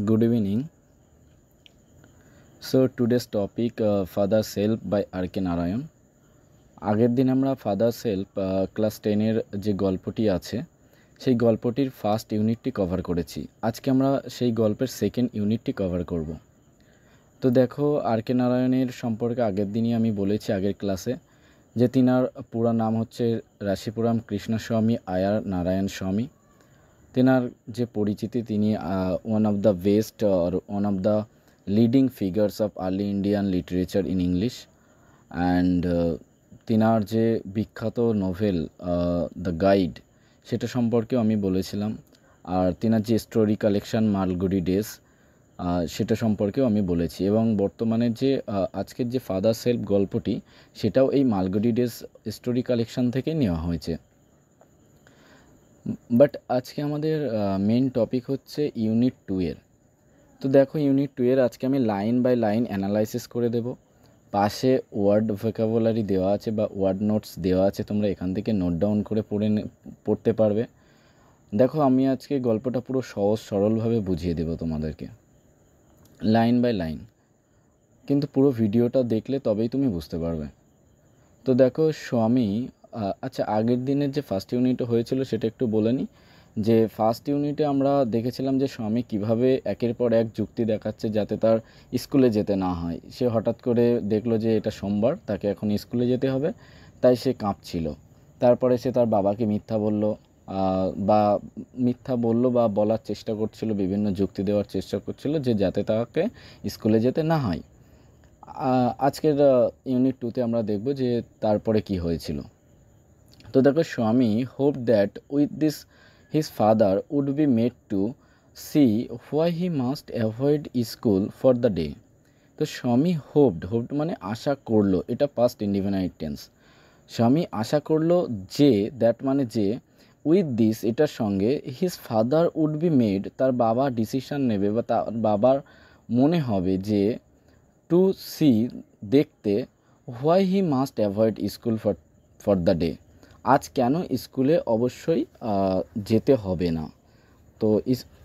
Good evening. So today's topic Father Self by R.K. Narayan. আগের দিন আমরা father self class 10-এর যে গল্পটি আছে সেই গল্পটির ফার্স্ট ইউনিটটি কভার করেছি। আজকে আমরা সেই গল্পের সেকেন্ড ইউনিটটি কভার করব। তো দেখো, আর.কে. নারায়ণের সম্পর্কে আগের দিনই আমি বলেছি আগের ক্লাসে যে তিনার পুরা নাম হচ্ছে রাশিপুরাম কৃষ্ণস্বামী আয়ার নারায়ণ স্বামী। তেনার যে পরিচিতি, তিনি one of the best or one of the leading figures of early Indian literature in English. And তিনার যে বিখ্যাত নোভেল দ্য গাইড, সেটা সম্পর্কেও আমি বলেছিলাম। আর তিনার যে স্টোরি কালেকশন মালগুডি ডেজ, সেটা সম্পর্কেও আমি বলেছি। এবং বর্তমানে যে আজকের যে ফাদার সেলফ গল্পটি, সেটাও এই মালগুডি ডেজ স্টোরি কালেকশন থেকে নেওয়া হয়েছে। বাট আজকে আমাদের মেন টপিক হচ্ছে ইউনিট 2-এর। তো দেখো, ইউনিট 2-এর আজকে আমি লাইন বাই লাইন অ্যানালাইসিস করে দেব। পাশে ওয়ার্ড ভোকাবুলারি দেওয়া আছে বা ওয়ার্ড নোটস দেওয়া আছে, তোমরা এখান থেকে নোট ডাউন করে পড়তে পারবে। দেখো, আমি আজকে গল্পটা পুরো সহজ সরলভাবে বুঝিয়ে দেব তোমাদেরকে, লাইন বাই লাইন। কিন্তু পুরো ভিডিওটা দেখলে তবেই তুমি বুঝতে পারবে। তো দেখো, স্বামী আচ্ছা, আগের দিনের যে ফার্স্ট ইউনিটে হয়েছিল সেটা একটু বলে নিই। যে ফার্স্ট ইউনিটে আমরা দেখেছিলাম যে স্বামী কিভাবে একের পর এক যুক্তি দেখাচ্ছে যাতে তার স্কুলে যেতে না হয়। সে হঠাৎ করে দেখলো যে এটা সোমবার, তাকে এখন স্কুলে যেতে হবে, তাই সে কাঁপছিল। তারপরে সে তার বাবাকে মিথ্যা বলল বা বলার চেষ্টা করছিল, বিভিন্ন যুক্তি দেওয়ার চেষ্টা করছিল যে যাতে তাকে স্কুলে যেতে না হয়। আজকের ইউনিট 2-তে আমরা দেখব যে তারপরে কি হয়েছিল। তো দেখো, Swami hope that with this his father would be made to see why he must avoid school for the day. তো স্বামী হোপড মানে আশা করলো, এটা পাস্ট ইনডিফিনাইট টেন্স। স্বামী আশা করলো যে, দ্যাট মানে যে, উইথ দিস এটার সঙ্গে, his father would be made তার বাবা ডিসিশন নেবে বা তার বাবার মনে হবে যে, টু সি দেখতে, why he must avoid school for the day, আজ কেন স্কুলে অবশ্যই যেতে হবে না। তো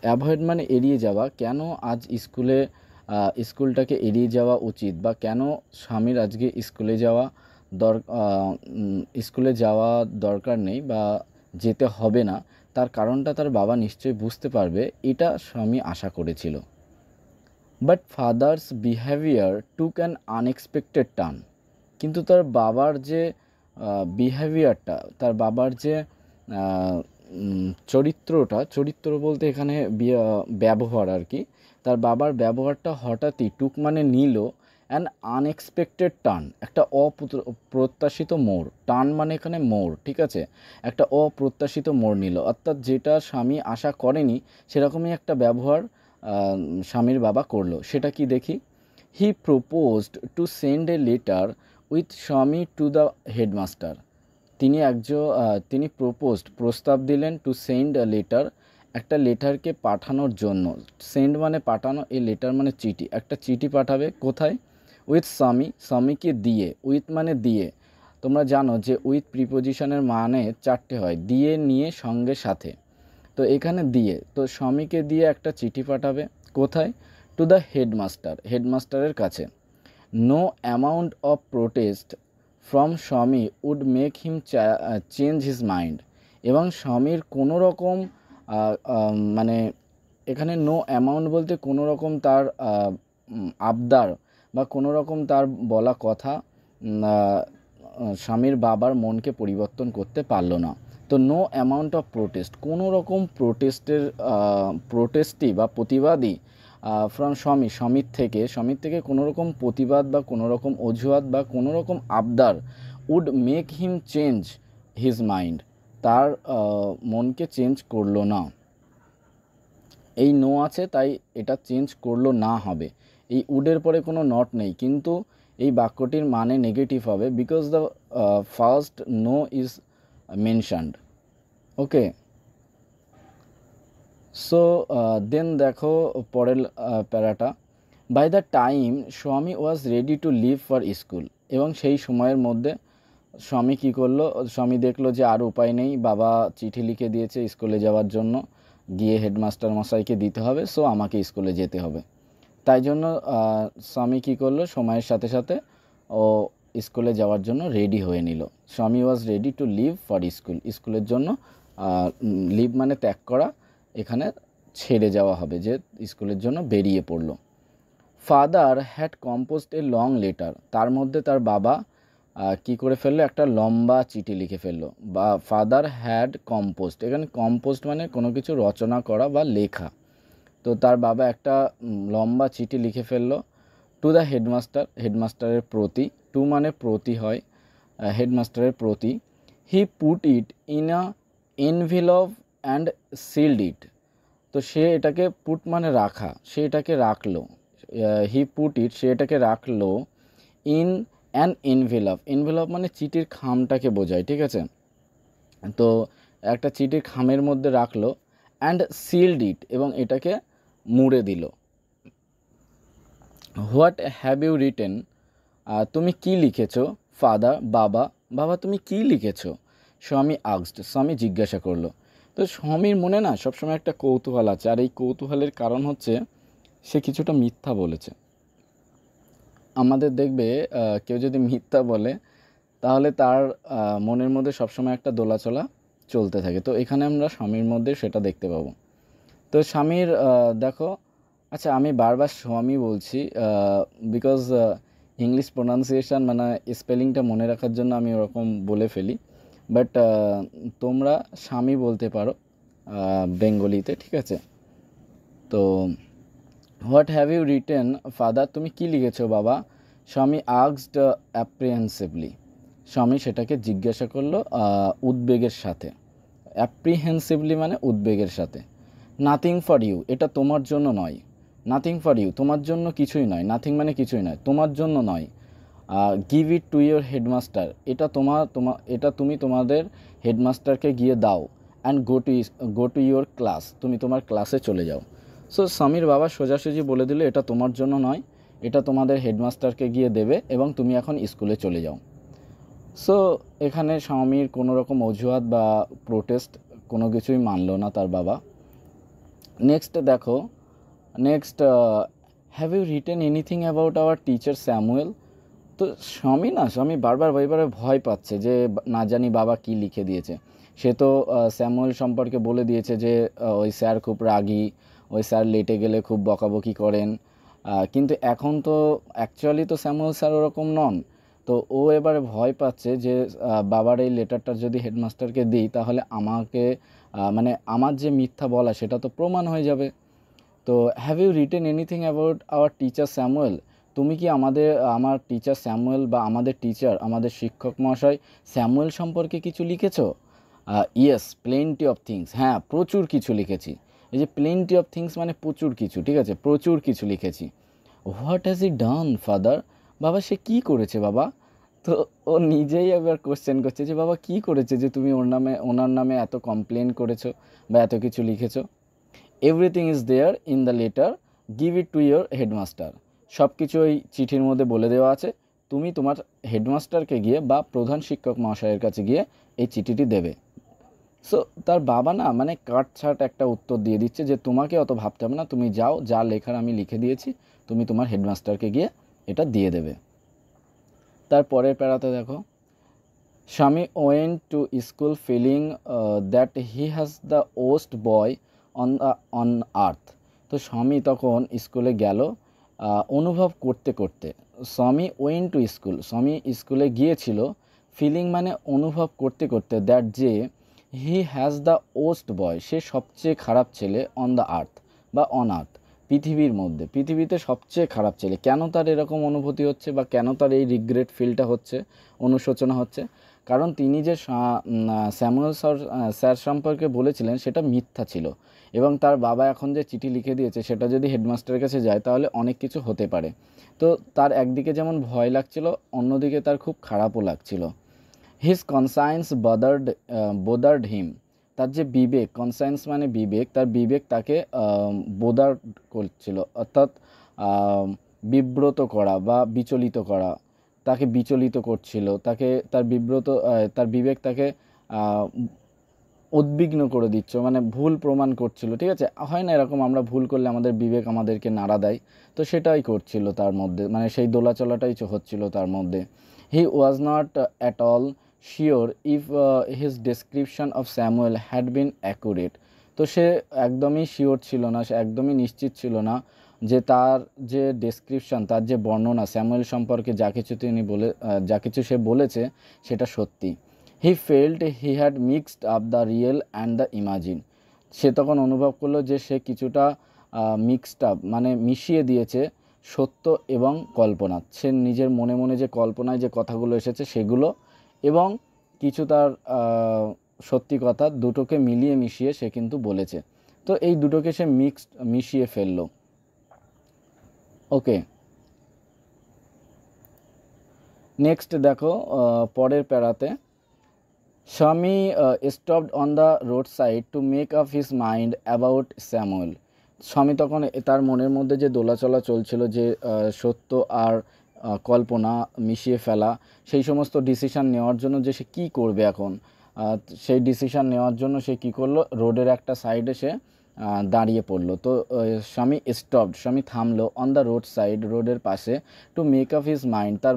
অ্যাভয়েড মানে এড়িয়ে যাওয়া, কেন আজ স্কুলটাকে এড়িয়ে যাওয়া উচিত, বা কেন স্বামীর আজকে স্কুলে যাওয়া দরকার নেই বা যেতে হবে না, তার কারণটা তার বাবা নিশ্চয়ই বুঝতে পারবে, এটা স্বামী আশা করেছিল। But father's behaviour took an unexpected turn. কিন্তু তার বাবার যে বিহেভিয়ারটা, তার বাবার যে চরিত্র বলতে এখানে ব্যবহার আর কি, তার বাবার ব্যবহারটা হঠাৎই, টুক মানে নিল, অ্যান আনএক্সপেক্টেড টার্ন, একটা অপ্রত্যাশিত মোড়। টার্ন মানে এখানে মোড়, ঠিক আছে, একটা অপ্রত্যাশিত মোড় নিল, অর্থাৎ যেটা স্বামী আশা করেনি সেরকমই একটা ব্যবহার স্বামীর বাবা করলো। সেটা কি দেখি। He proposed to send a letter with স্বামী টু দ্য হেডমাস্টার। তিনি প্রস্তাব দিলেন, টু সেন্ড আ লেটার, একটা লেটারকে পাঠানোর জন্য। সেন্ড মানে পাঠানো, এ লেটার মানে চিঠি, একটা চিঠি পাঠাবে কোথায়, উইথ স্বামীকে দিয়ে, উইথ মানে দিয়ে। তোমরা জানো যে উইথ প্রিপোজিশনের মানে 4টে হয়, দিয়ে, নিয়ে, সঙ্গে, সাথে। তো এখানে দিয়ে, তো স্বামীকে দিয়ে একটা চিঠি পাঠাবে কোথায়, টু দ্য হেডমাস্টারের কাছে। No amount of protest from Swami would make him change his mind. এবং স্বামীর কোনো রকম মানে এখানে নো অ্যামাউন্ট বলতে কোনো রকম তার আবদার বা কোনো রকম তার বলা কথা স্বামীর বাবার মনকে পরিবর্তন করতে পারলো না। তো নো অ্যামাউন্ট অফ প্রোটেস্ট, কোনো রকম প্রোটেস্টই বা প্রতিবাদী ফ্রম স্বামীর থেকে কোনো রকম প্রতিবাদ বা কোনো রকম অজুহাত বা কোনো রকম আবদার would make him change his mind, তার মনকে চেঞ্জ করলো না। এই নো আছে তাই এটা চেঞ্জ করলো না হবে। এই উডের পরে কোনো নট নেই, কিন্তু এই বাক্যটির মানে নেগেটিভ হবে, because the first no is mentioned. Okay, so then দেখো পরের প্যারাটা। By the time Swami was ready to leave for school. এবং সেই সময়ের মধ্যে স্বামী কী করলো, স্বামী দেখলো যে আর উপায় নেই, বাবা চিঠি লিখে দিয়েছে স্কুলে যাওয়ার জন্য, গিয়ে হেডমাস্টার মশাইকে দিতে হবে, সো আমাকে স্কুলে যেতে হবে। তাই জন্য স্বামী কী করলো, সময়ের সাথে সাথে ও স্কুলে যাওয়ার জন্য রেডি হয়ে নিল। Swami was ready to leave for school, স্কুলের জন্য লিভ মানে ত্যাগ করা, এখানে ছেড়ে যাওয়া হবে, যে স্কুলের জন্য বেরিয়ে পড়লো। Father had composed a long letter, তার মধ্যে তার বাবা কি করে ফেললো, একটা লম্বা চিঠি লিখে ফেললো। বা ফাদার হ্যাড কম্পোজড, এখানে কম্পোজড মানে কোনো কিছু রচনা করা বা লেখা। তো তার বাবা একটা লম্বা চিঠি লিখে ফেললো টু দ্য হেডমাস্টার, হেডমাস্টারের প্রতি, টু মানে প্রতি হয়, হেডমাস্টারের প্রতি। He put it in a envelope and sealed it, তো সে এটাকে পুট মানে রাখা, সে এটাকে রাখলো, হি পুট ইট সে এটাকে রাখলো ইন অ্যান এনভেলভ, এনভেলভ মানে চিঠির খামটাকে বোঝায়, ঠিক আছে। তো একটা চিঠির খামের মধ্যে রাখলো, অ্যান্ড সিল্ড ইট এবং এটাকে মুড়ে দিল। হোয়াট হ্যাভ ইউ রিটেন, তুমি কি লিখেছো? ফাদার, বাবা, বাবা তুমি কি লিখেছো? স্বামী আস্কড, স্বামী জিজ্ঞাসা করলো। তো স্বামীর মনে না সবসময় একটা কৌতূহল আছে, আর এই কৌতূহলের কারণ হচ্ছে সে কিছুটা মিথ্যা বলেছে। আমাদের দেখবে কেউ যদি মিথ্যা বলে তাহলে তার মনের মধ্যে সবসময় একটা দোলাচলা চলতে থাকে। তো এখানে আমরা স্বামীর মধ্যে সেটা দেখতে পাবো। তো স্বামীর দেখো, আচ্ছা আমি বারবার স্বামী বলছি বিকজ ইংলিশ প্রোনাউন্সিয়েশন মানে স্পেলিংটা মনে রাখার জন্য আমি ওরকম বলে ফেলি, বাট তোমরা স্বামী বলতে পারো বেঙ্গলিতে, ঠিক আছে। তো what have you written father, তুমি কি লিখেছো বাবা? স্বামী আস্কড অ্যাপ্রিহেন্সিভলি, স্বামী সেটাকে জিজ্ঞাসা করলো উদ্বেগের সাথে। অ্যাপ্রিহেন্সিভলি মানে উদ্বেগের সাথে। নাথিং ফর ইউ, এটা তোমার জন্য নয়। নাথিং ফর ইউ, তোমার জন্য কিছুই নয়। নাথিং মানে কিছুই নয়, তোমার জন্য নয়। Give it to your headmaster, এটা তুমি তোমাদের হেডমাস্টারকে গিয়ে দাও। And go to your class, তুমি তোমার ক্লাসে চলে যাও। সো স্বামীর বাবা সোজাসুজি বলে দিল এটা তোমার জন্য নয়, এটা তোমাদের হেডমাস্টারকে গিয়ে দেবে এবং তুমি এখন স্কুলে চলে যাও। সো এখানে স্বামীর কোনো রকম অজুহাত বা প্রোটেস্ট কোনো কিছুই মানলো না তার বাবা। নেক্সট দেখো, next have you written anything about our teacher Samuel. তো স্বামী বারবার ভয় পাচ্ছে যে না জানি বাবা কি লিখে দিয়েছে। সে তো স্যামুয়েল সম্পর্কে বলে দিয়েছে যে ওই স্যার খুব রাগী, ওই স্যার লেটে গেলে খুব বকাবকি করেন, কিন্তু এখন তো অ্যাকচুয়ালি তো স্যামুয়েল স্যার ওরকম নন। তো ও এবারে ভয় পাচ্ছে যে বাবার এই লেটারটা যদি হেডমাস্টারকে দিই তাহলে আমাকে মানে আমার যে মিথ্যা বলা সেটা তো প্রমাণ হয়ে যাবে। তো have you written anything about our teacher Samuel, তুমি কি আমার টিচার স্যামুয়েল বা আমাদের শিক্ষক মহাশয় স্যামুয়েল সম্পর্কে কিছু লিখেছো? ইয়েস প্লেন্টি অফ থিংস, হ্যাঁ প্রচুর কিছু লিখেছি। এই যে প্লেন্টি অফ থিংস মানে প্রচুর কিছু, ঠিক আছে, প্রচুর কিছু লিখেছি। What has E done father, বাবা সে কি করেছে বাবা? তো ও নিজেই আবার কোশ্চেন করছে যে বাবা কি করেছে যে তুমি ওনার নামে এত কমপ্লেন করেছো বা এত কিছু লিখেছো। Everything is there in the letter, give it to your headmaster, সব কিছু ওই চিঠির মধ্যে বলে দেওয়া আছে, তুমি তোমার হেডমাস্টারকে গিয়ে বা প্রধান শিক্ষক মহাশয়ের কাছে গিয়ে এই চিঠিটি দেবে। সো তার বাবা না মানে কাটছাট একটা উত্তর দিয়ে দিচ্ছে যে তোমাকে অত ভাবতে হবে না, তুমি যাও, যা লেখার আমি লিখে দিয়েছি, তুমি তোমার হেডমাস্টারকে গিয়ে এটা দিয়ে দেবে। তার পরের প্যারাতে দেখো, Swami went to school feeling that he has the worst boy on earth. তো স্বামী তখন স্কুলে গেল অনুভব করতে করতে। স্বামী ওয়েন্ট টু স্কুল, স্বামী স্কুলে গিয়েছিল, ফিলিং মানে অনুভব করতে করতে, দ্যাট যে হি হ্যাজ দ্য ওস্ট বয় সে সবচেয়ে খারাপ ছেলে অন দ্য আর্থ বা অন আর্থ পৃথিবীর মধ্যে, পৃথিবীতে সবচেয়ে খারাপ ছেলে। কেন তার এরকম অনুভূতি হচ্ছে বা কেন তার এই রিগ্রেট ফিলটা হচ্ছে, অনুশোচনা হচ্ছে? কারণ তিনি যে স্যামুয়েল স্যার সম্পর্কে বলেছিলেন সেটা মিথ্যা ছিল, এবং তার বাবা এখন যে চিঠি লিখে দিয়েছে সেটা যদি হেডমাস্টারের কাছে যায় তাহলে অনেক কিছু হতে পারে। তো তার একদিকে যেমন ভয় লাগছিল, অন্যদিকে তার খুব খারাপও লাগছিল। হিজ কনসায়েন্স বোদার্ড হিম, তার যে বিবেক, কনসায়েন্স মানে বিবেক, তার বিবেক তাকে বোদার করছিল, অর্থাৎ বিব্রত করা বা বিচলিত করা, তাকে বিচলিত করছিল, তাকে তার বিব্রত তার বিবেক তাকে উদ্বিগ্ন করে দিচ্ছ, মানে ভুল প্রমাণ করছিল, ঠিক আছে। হয় না এরকম, আমরা ভুল করলে আমাদের বিবেক আমাদেরকে নাড়া দেয়, তো সেটাই করছিল তার মধ্যে, মানে সেই দোলাচলাটাই হচ্ছিল তার মধ্যে। He was not at all sure if his description of Samuel had been accurate. তো সে একদমই শিওর ছিল না, সে একদমই নিশ্চিত ছিল না যে তার যে ডেসক্রিপশন, তার যে বর্ণনা স্যামুয়েল সম্পর্কে যা কিছু সে বলেছে সেটা সত্যি। He felt he had mixed up the real and the imagine. সে তখন অনুভব করলো যে সে কিছুটা মিক্সড আপ, মানে মিশিয়ে দিয়েছে সত্য এবং কল্পনা। সে নিজের মনে মনে যে কল্পনায় যে কথাগুলো এসেছে সেগুলো এবং কিছু তার সত্যি কথা, দুটোকে মিলিয়ে মিশিয়ে সে কিন্তু বলেছে। তো এই দুটোকে সে মিশিয়ে ফেললো। ওকে, নেক্সট দেখো পরের প্যারাতে, স্বামী stopped on the road side to make up his mind about Samuel. স্বামী তখন তার মনের মধ্যে যে দোলাচলা চলছিল, যে সত্য আর কল্পনা মিশিয়ে ফেলা, সেই সমস্ত ডিসিশান নেওয়ার জন্য যে সে কী করবে এখন, সেই ডিসিশান নেওয়ার জন্য সে কী করলো, রোডের একটা সাইডে সে দাঁড়িয়ে পড়লো। তো স্বামী থামলো অন দ্য রোড সাইড, রোডের পাশে, to make up his mind, তার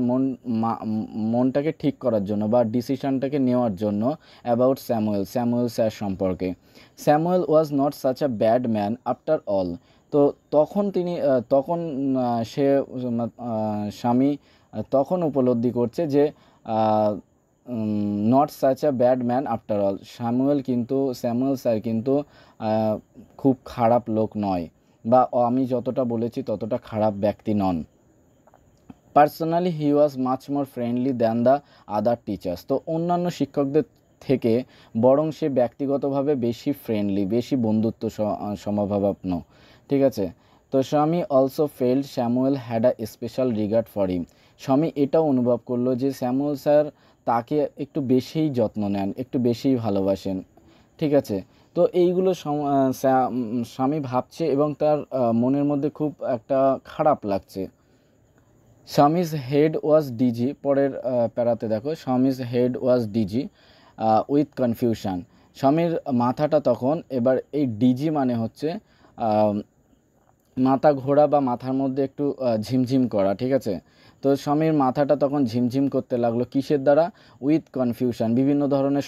মনটাকে ঠিক করার জন্য বা ডিসিশনটাকে নেওয়ার জন্য, অ্যাবাউট স্যামুয়েল স্যার সম্পর্কে। Samuel was not such a bad man after all. তো তখন সে স্বামী তখন উপলব্ধি করছে যে not such a bad man after all, Samuel sir কিন্তু খুব খারাপ লোক নয়, বা আমি যতটা বলেছি ততটা খারাপ ব্যক্তি নন। Personally he was much more friendly than the other teachers. তো অন্যান্য শিক্ষকদের থেকে বরং সে ব্যক্তিগতভাবে বেশি ফ্রেন্ডলি, বেশি বন্ধুত্ব সমভাবাপন্ন, ঠিক আছে। তো Swami also felt Samuel had a special regard for him. Swami এটাও অনুভব করলো যে স্যামুয়েল স্যার তাকে একটু বেশিই যত্ন নেন, একটু বেশিই ভালোবাসেন, ঠিক আছে। তো এইগুলো স্বামী ভাবছে এবং তার মনের মধ্যে খুব একটা খারাপ লাগছে। স্বামীজ হেড ওয়াজ ডিজি, পরের প্যারাতে দেখো, Swami's head was dizzy with confusion. স্বামীর মাথাটা তখন এবার, এই ডিজি মানে হচ্ছে মাথা ঘোরা বা মাথার মধ্যে একটু ঝিমঝিম করা, ঠিক আছে। তো স্বামীর মাথাটা তখন ঝিমঝিম করতে লাগলো, কিসের দ্বারা, উইথ কনফিউশন, বিভিন্ন ধরনের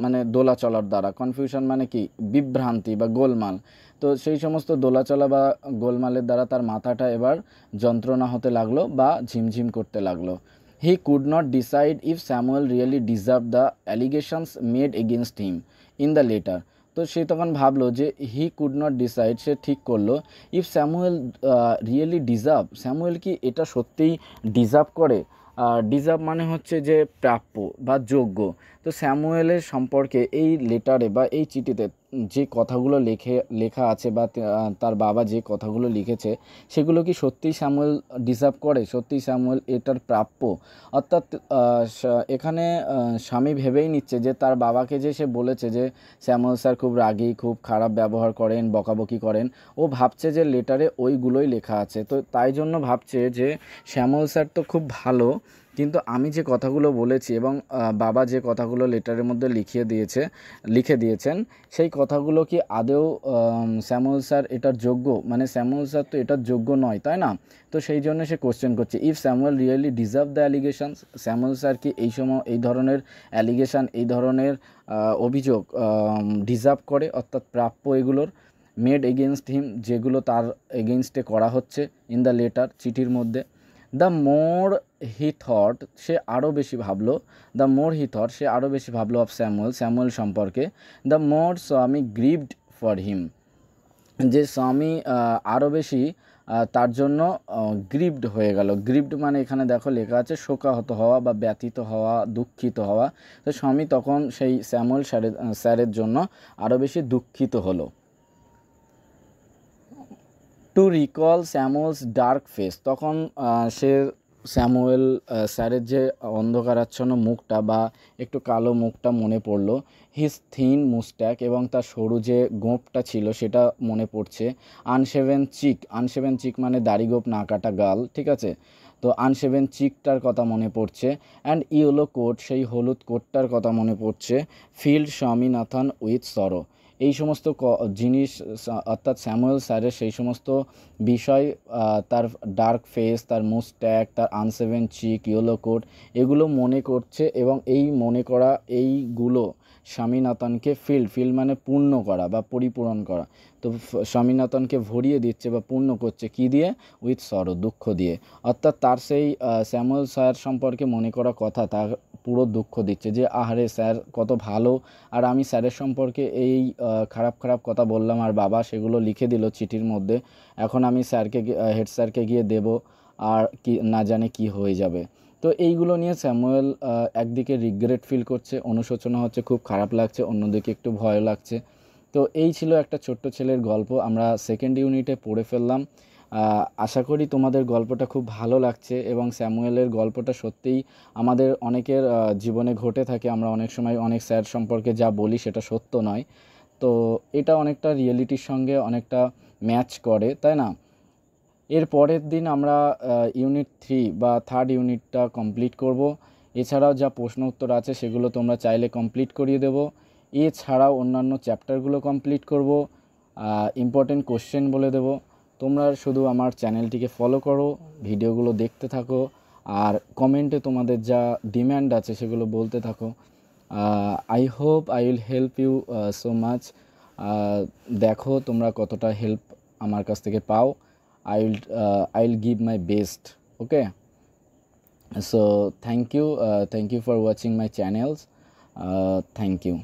মানে দোলাচলার দ্বারা। কনফিউশন মানে কি, বিভ্রান্তি বা গোলমাল। তো সেই সমস্ত দোলাচলা বা গোলমালের দ্বারা তার মাথাটা এবার যন্ত্রণা হতে লাগলো বা ঝিমঝিম করতে লাগলো। He could not decide if Samuel really deserve the allegations made against him in the letter. তো সে তখন ভাবলো যে হি কুড নট ডিসাইড, সে ঠিক করলো, if Samuel really deserve, Samuel কি এটা সত্যিই ডিজার্ভ করে। ডিজার্ভ মানে হচ্ছে যে প্রাপ্য বা যোগ্য। তো স্যামুয়েলের সম্পর্কে এই লেটারে বা এই চিঠিতে যে কথাগুলো লেখা আছে বা তার বাবা যে কথাগুলো লিখেছে, সেগুলো কি সত্যিই স্যামুয়েল ডিজার্ভ করে, সত্যিই স্যামুয়েল এটার প্রাপ্য। অর্থাৎ এখানে স্বামী ভেবেই নিচ্ছে যে তার বাবাকে যে সে বলেছে যে স্যামুয়েল স্যার খুব রাগী, খুব খারাপ ব্যবহার করেন, বকাবকি করেন, ও ভাবছে যে লেটারে ওইগুলোই লেখা আছে। তো তাই জন্য ভাবছে যে শ্যামল স্যার তো খুব ভালো, কিন্তু আমি যে কথাগুলো বলেছি এবং বাবা যে কথাগুলো লেটারের মধ্যে লিখে দিয়েছেন, সেই কথাগুলো কি আদৌ শ্যামল স্যার এটার যোগ্য, মানে শ্যামল স্যার তো এটার যোগ্য নয়, তাই না। তো সেই জন্য সে কোশ্চেন করছে, if Samuel really deserve the allegations, Samuel sir কি এই ধরনের অ্যালিগেশন, এই ধরনের অভিযোগ ডিজার্ভ করে, অর্থাৎ প্রাপ্য এগুলোর, মেড এগেনস্ট হিম, যেগুলো তার এগেনস্টে করা হচ্ছে ইন দ্য লেটার, চিঠির মধ্যে। দ্য মোর হি থট, সে আরও বেশি ভাবলো, সে আরও বেশি ভাবলো অফ স্যামুয়েল সম্পর্কে। দ্য মোর স্বামী গ্রিভড ফর হিম, যে স্বামী আরও বেশি তার জন্য গ্রিভড হয়ে গেল। গ্রিভড মানে এখানে দেখো লেখা আছে শোকাহত হওয়া বা ব্যথিত হওয়া, দুঃখিত হওয়া। তো স্বামী তখন সেই স্যামুয়েল স্যারের জন্য আরও বেশি দুঃখিত হলো। To recall Samuel's dark face, তখন সে স্যামুয়েল স্যারের যে অন্ধকারাচ্ছন্ন মুখটা বা একটু কালো মুখটা মনে পড়লো। হিজ থিন মুস্ট্যাক, এবং তার সরু যে গোঁপটা ছিল সেটা মনে পড়ছে। আনশেভেন চিক মানে দাড়ি গোঁপ না কাটা গাল, ঠিক আছে। তো আনশেভেন চিকটার কথা মনে পড়ছে, অ্যান্ড ইয়েলো কোট, সেই হলুদ কোটটার কথা মনে পড়ছে, ফিল্ড স্বামীনাথন উইথ সরো। এই সমস্ত জিনিস অর্থাৎ স্যামুয়েল স্যারের সেই সমস্ত বিষয়, তার ডার্ক ফেস, তার মুস্ট্যাক, তার আনশেভেন চিক, ইয়েলো কোট, এগুলো মনে করছে, এবং এই মনে করা এইগুলো স্বামীনাথনকে ফিল্ড মানে পূর্ণ করা বা পরিপূরণ করা। তো স্বামীনাথনকে ভরিয়ে দিচ্ছে বা পূর্ণ করছে কি দিয়ে? উইথ সরো, দুঃখ দিয়ে। অর্থাৎ তার সেই স্যামুয়েল স্যার সম্পর্কে মনে করা কথা তার পুরো দুঃখ দিচ্ছে, যে আহারে স্যার কত ভালো, আর আমি স্যারের সম্পর্কে এই খারাপ খারাপ কথা বললাম, আর বাবা সেগুলো লিখে দিল চিঠির মধ্যে, এখন আমি স্যারকে হেড স্যারকে গিয়ে দেব, আর কি না জানে কি হয়ে যাবে। তো এইগুলো নিয়ে স্যামুয়েল একদিকে রিগ্রেট ফিল করছে, অনুশোচনা হচ্ছে, খুব খারাপ লাগছে, অন্যদিকে একটু ভয় লাগছে। তো এই ছিল একটা ছোট্ট ছেলের গল্প, আমরা সেকেন্ড ইউনিটে পড়ে ফেললাম। আশা করি তোমাদের গল্পটা খুব ভালো লাগছে, এবং স্যামুয়েলের গল্পটা সত্যিই আমাদের অনেকের জীবনে ঘটে থাকে। আমরা অনেক সময় অনেক স্যার সম্পর্কে যা বলি সেটা সত্য নয়, তো এটা অনেকটা রিয়েলিটির সঙ্গে অনেকটা ম্যাচ করে, তাই না? এর পরের দিন আমরা ইউনিট 3 বা থার্ড ইউনিটটা কমপ্লিট করব। এছাড়াও যা প্রশ্ন উত্তর আছে সেগুলো তোমরা চাইলে কমপ্লিট করিয়ে দেবো। এছাড়াও অন্যান্য চ্যাপ্টারগুলো কমপ্লিট করব, ইম্পর্টেন্ট কোশ্চেন বলে দেবো। তোমরা শুধু আমার চ্যানেলটিকে ফলো করো, ভিডিওগুলো দেখতে থাকো, আর কমেন্টে তোমাদের যা ডিম্যান্ড আছে সেগুলো বলতে থাকো। I hope I will help you so much. দেখো তোমরা কতটা হেল্প আমার কাছ থেকে পাও। I'll give my best. Okay, so thank you for watching my channels. Thank you.